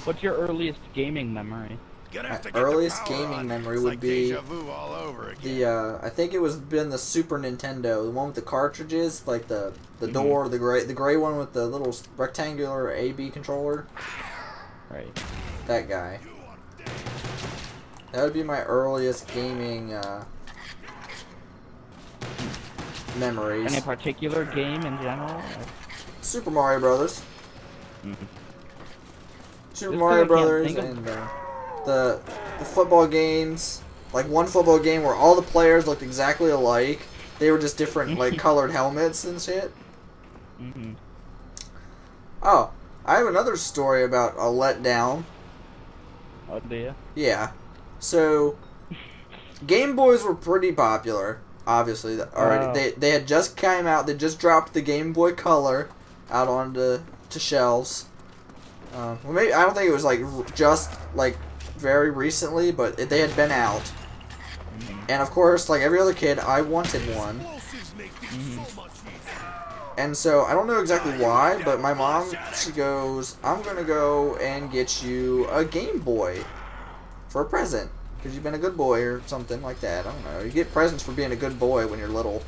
What's your earliest gaming memory? My earliest gaming memory would be I think it was been the Super Nintendo, the one with the cartridges, like the door, the gray one with the little rectangular A/B controller. Right. That guy. That would be my earliest gaming memories. Any particular game in general? Super Mario Brothers. Mm-hmm. Super Mario Brothers and the football games. Like one football game where all the players looked exactly alike. They were just different like colored helmets and shit. Mm-hmm. Oh, I have another story about a letdown. Oh dear. Yeah. So Game Boys were pretty popular, obviously. Already, they had just came out. They just dropped the Game Boy Color out onto shelves. Well, maybe I don't think it was like just like very recently, but they had been out. And of course, like every other kid, I wanted one. And so I don't know exactly why, but my mom, she goes, "I'm gonna go and get you a Game Boy for a present because you've been a good boy," or something like that. I don't know. You get presents for being a good boy when you're little.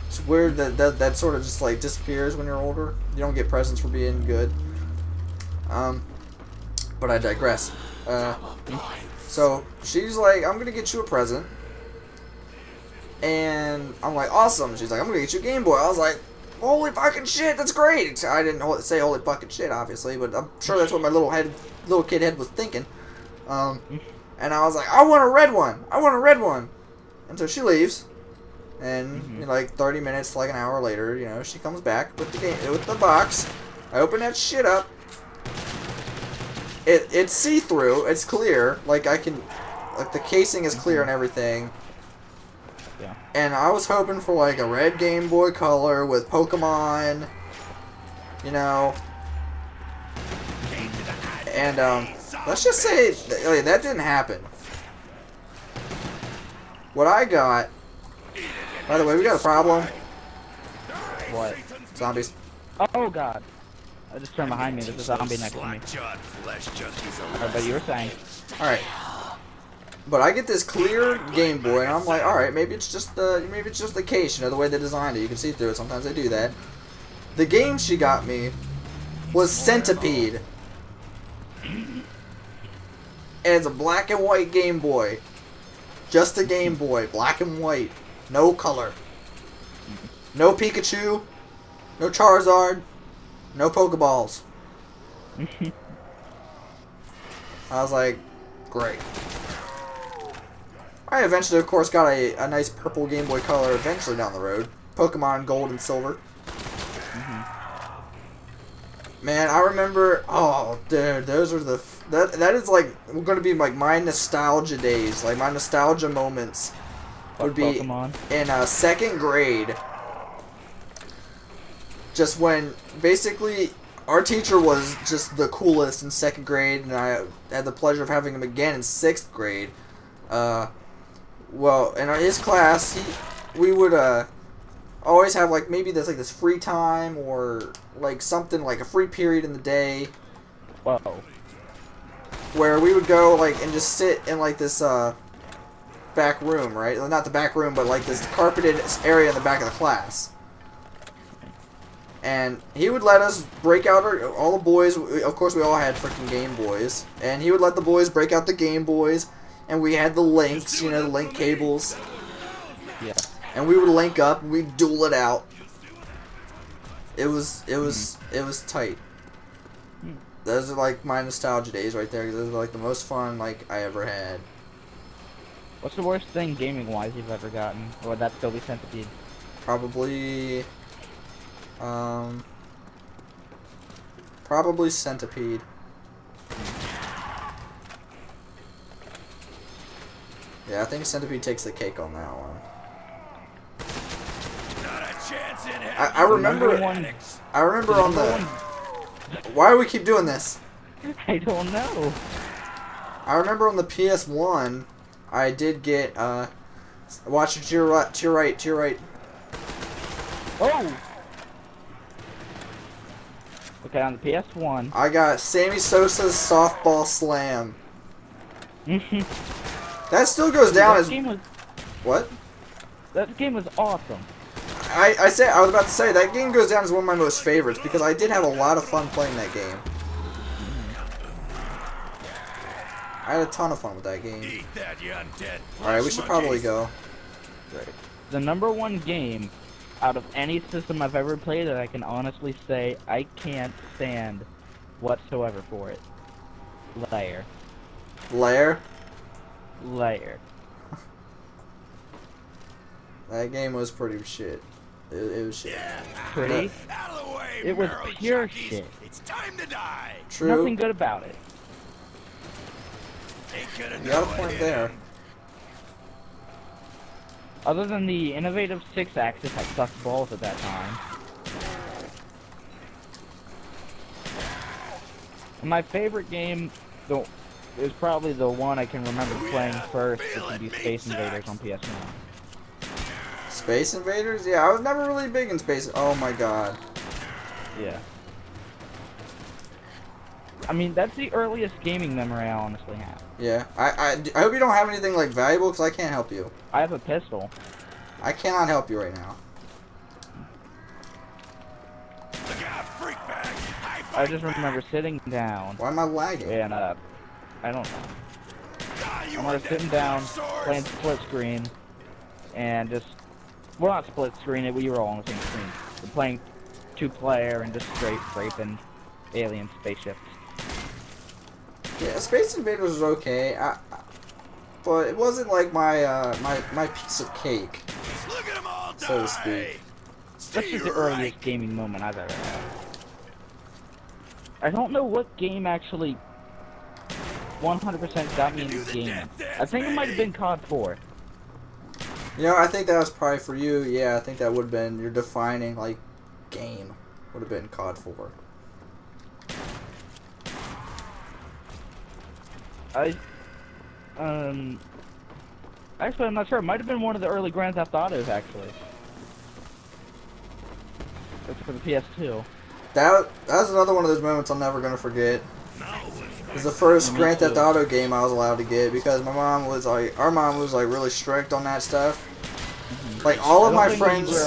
It's weird that sort of just like disappears when you're older. You don't get presents for being good. But I digress. So she's like, "I'm gonna get you a present," and I'm like, "Awesome." She's like, "I'm gonna get you a Game Boy." I was like, "Holy fucking shit, that's great!" I didn't say holy fucking shit, obviously, but I'm sure that's what my little kid head was thinking. And I was like, "I want a red one. I want a red one." And so she leaves, and like 30 minutes, like an hour later, you know, she comes back with the box. I open that shit up. It's see-through. It's clear. Like the casing is clear and everything. Yeah. And I was hoping for like a red Game Boy Color with Pokemon, you know. And let's just say that didn't happen. What I got. By the way, we got a problem. What? Zombies. Oh god. I just turned behind me. There's a zombie next to me. But you were saying. Alright. But I get this clear Game Boy, and I'm like, alright, maybe it's just the case, you know, the way they designed it. You can see through it. Sometimes they do that. The game she got me was Centipede. And it's a black and white Game Boy. Just a Game Boy. Black and white. No color. No Pikachu. No Charizard. No Pokeballs. I was like, great. I eventually, of course, got a nice purple Game Boy Color eventually down the road. Pokemon Gold and Silver. Man, I remember, oh, dude, those are that is like, going to be like my nostalgia days, like my nostalgia moments would be Pokemon. In 2nd grade. Just when, basically, our teacher was just the coolest in 2nd grade, and I had the pleasure of having him again in 6th grade. Well, in his class, we would, always have, like, maybe there's, like, this free time, or, like, something, like, a free period in the day. Whoa. Where we would go, like, and just sit in, like, this, back room, right? Well, not the back room, but, like, this carpeted area in the back of the class. And he would let us break out all the boys. Of course, we all had freaking Game Boys. And he would let the boys break out the Game Boys. And we had the links, you know, the link cables. Yeah. And we would link up and we'd duel it out. It was tight. Those are like my nostalgia days right there. Those are like the most fun like I ever had. What's the worst thing gaming-wise you've ever gotten? Or would that still be Centipede? Probably Centipede. Yeah, I think Centipede takes the cake on that one. I remember on the... Why do we keep doing this? I don't know. I remember on the PS1, I did get, watch it to your right, to your right, to your right. Oh! Okay, on the PS1. I got Sammy Sosa's Softball Slam. That still goes down as... What? That game was awesome. I was about to say, that game goes down as one of my most favorites because I did have a lot of fun playing that game. I had a ton of fun with that game. Alright, we should probably go. Right. The #1 game out of any system I've ever played that I can honestly say I can't stand whatsoever for it. Lair. Lair? Lair. That game was pretty shit. It was shit. Pretty? It was pure shit. It's time to die. True. Nothing good about it. You got a point there. Other than the innovative 6-axis that sucked balls at that time. And my favorite game, though, is probably the one I can remember playing first, which would be Space Invaders on PS1. Space Invaders? Yeah, I was never really big in Space... Oh my god. Yeah. I mean, that's the earliest gaming memory I honestly have. Yeah. I hope you don't have anything, like, valuable, because I can't help you. I have a pistol. I cannot help you right now. I just remember sitting down. Why am I lagging? And, I don't know. I remember sitting down, playing split screen, and just... Well, not split screen, we were all on the same screen. We're playing 2-player and just straight raping alien spaceships. Yeah, Space Invaders was okay, but it wasn't like my my piece of cake, so to speak. That's just the earliest gaming moment I've ever had. I don't know what game actually 100% got me into gaming. I think it might have been COD 4. You know, I think that was probably for you. Yeah, I think that would have been your defining, like, game. Would have been COD 4. Actually, I'm not sure. It might have been one of the early Grand Theft Autos, actually. It's for the PS2. That was another one of those moments I'm never gonna forget. It was the first Grand Theft Auto game I was allowed to get because my mom was like, our mom was like really strict on that stuff. Like all of my friends,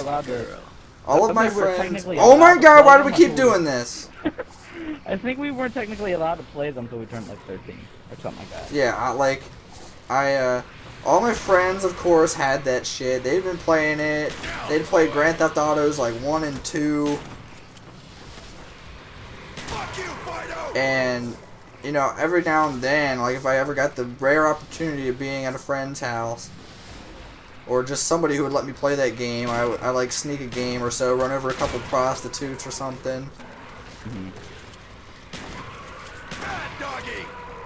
all of my friends. Oh my God! Why do we keep doing this? I think we weren't technically allowed to play them until we turned like 13 or something like that. Yeah, all my friends, of course, had that shit. They'd been playing it. They'd play Grand Theft Autos like 1 and 2. And, you know, every now and then, like if I ever got the rare opportunity of being at a friend's house, or just somebody who would let me play that game, I like sneak a game or so, run over a couple prostitutes or something. Mm-hmm.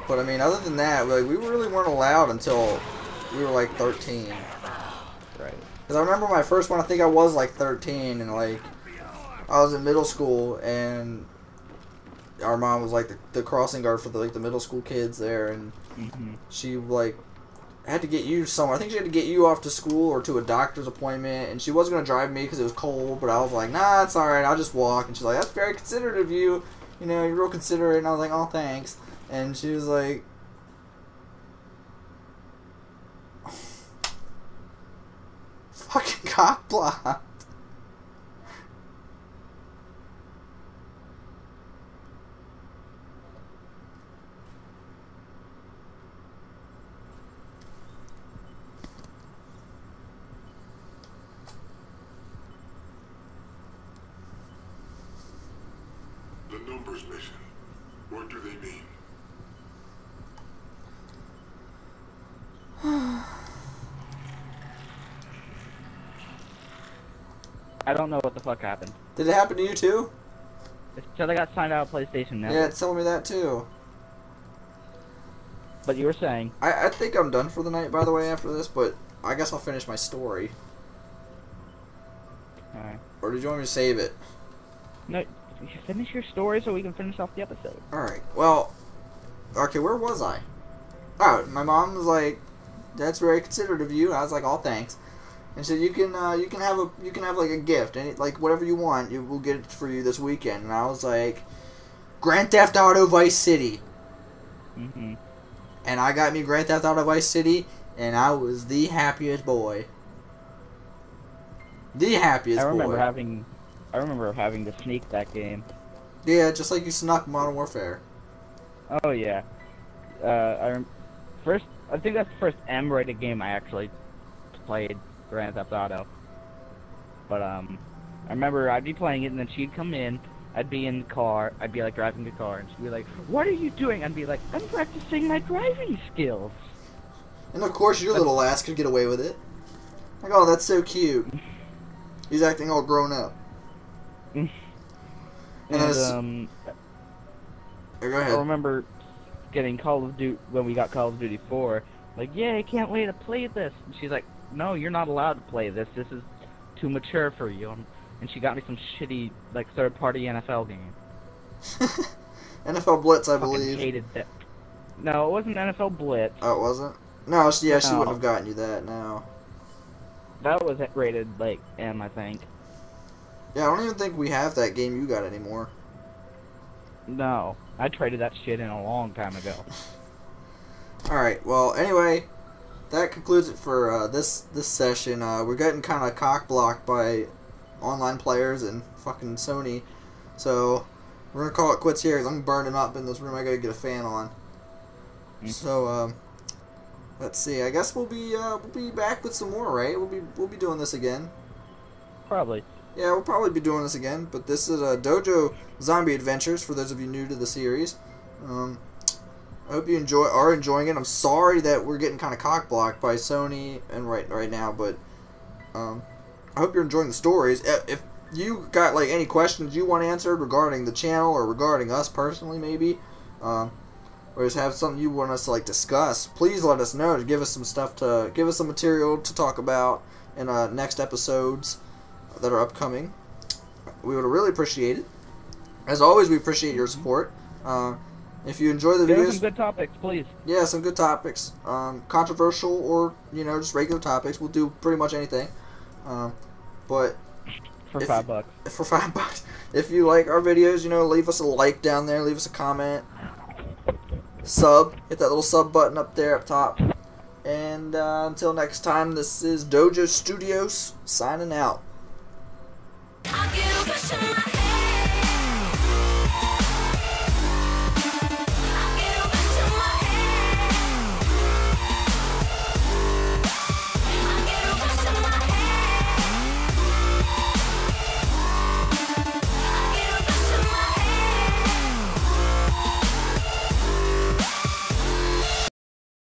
But I mean, other than that, like we really weren't allowed until we were like 13. Right. Because I remember my first one, I think I was like 13, and like I was in middle school, and our mom was like the crossing guard for the middle school kids there, and she like had to get you somewhere. I think she had to get you off to school or to a doctor's appointment, and she wasn't gonna drive me because it was cold. But I was like, nah, it's all right, I'll just walk. And she's like, that's very considerate of you. You know, you're real considerate. And I was like, oh, thanks. And she was like, fucking cock blocked. The numbers mission. What do they mean? I don't know what the fuck happened. Did it happen to you too? It said I got signed out of PlayStation Network. Yeah, it's telling me that too. But you were saying... I think I'm done for the night, by the way, after this, but I guess I'll finish my story. Alright. Or did you want me to save it? No, you should finish your story so we can finish off the episode. Alright, well... Okay, where was I? Oh, my mom was like, that's very considerate of you. I was like, oh, thanks. And so you can have like a gift, and like whatever you want, we'll get it for you this weekend. And I was like, Grand Theft Auto Vice City. Mm-hmm. And I got me Grand Theft Auto Vice City, and I was the happiest boy. The happiest boy. I remember having to sneak that game. Yeah, just like you snuck Modern Warfare. Oh yeah. I think that's the first M-rated game I actually played, Grand Theft Auto. But I remember I'd be playing it, and then she'd come in. I'd be in the car. I'd be like driving the car, and she'd be like, "What are you doing?" I'd be like, "I'm practicing my driving skills." And of course, your little ass could get away with it. Like, oh, that's so cute. He's acting all grown up. And go ahead. I remember getting Call of Duty when we got Call of Duty 4. Like, yeah, I can't wait to play this. And she's like, "No, you're not allowed to play this. This is too mature for you." And she got me some shitty, like, third-party NFL game. NFL Blitz, I Fucking believe. hated that. No, it wasn't NFL Blitz. Oh, it wasn't? No, she No. wouldn't have gotten you that, no. That was rated, like, M, I think. Yeah, I don't even think we have that game you got anymore. No, I traded that shit in a long time ago. Alright, well, anyway, that concludes it for this session. We're getting kind of cock-blocked by online players and fucking Sony. So, we're going to call it quits here, because I'm burning up in this room. I got to get a fan on. So, let's see. I guess we'll be back with some more, right? We'll be doing this again. Probably. Yeah, we'll probably be doing this again, but this is Dojo Zombie Adventures for those of you new to the series. I hope you are enjoying it. I'm sorry that we're getting kind of cock-blocked by Sony and right now, but I hope you're enjoying the stories. If you got like any questions you want answered regarding the channel or regarding us personally, maybe, or just have something you want us to like discuss, please let us know. To give us some material to talk about in next episodes that are upcoming. We would really appreciate it. As always, we appreciate your support. If you enjoy the Give us videos, some good topics, please. yeah, some good topics, controversial or just regular topics. We'll do pretty much anything. But For $5. for $5, if you like our videos, leave us a like down there, leave us a comment, hit that little sub button up there up top. And until next time, this is Dojo Studios signing out. I'll get a question.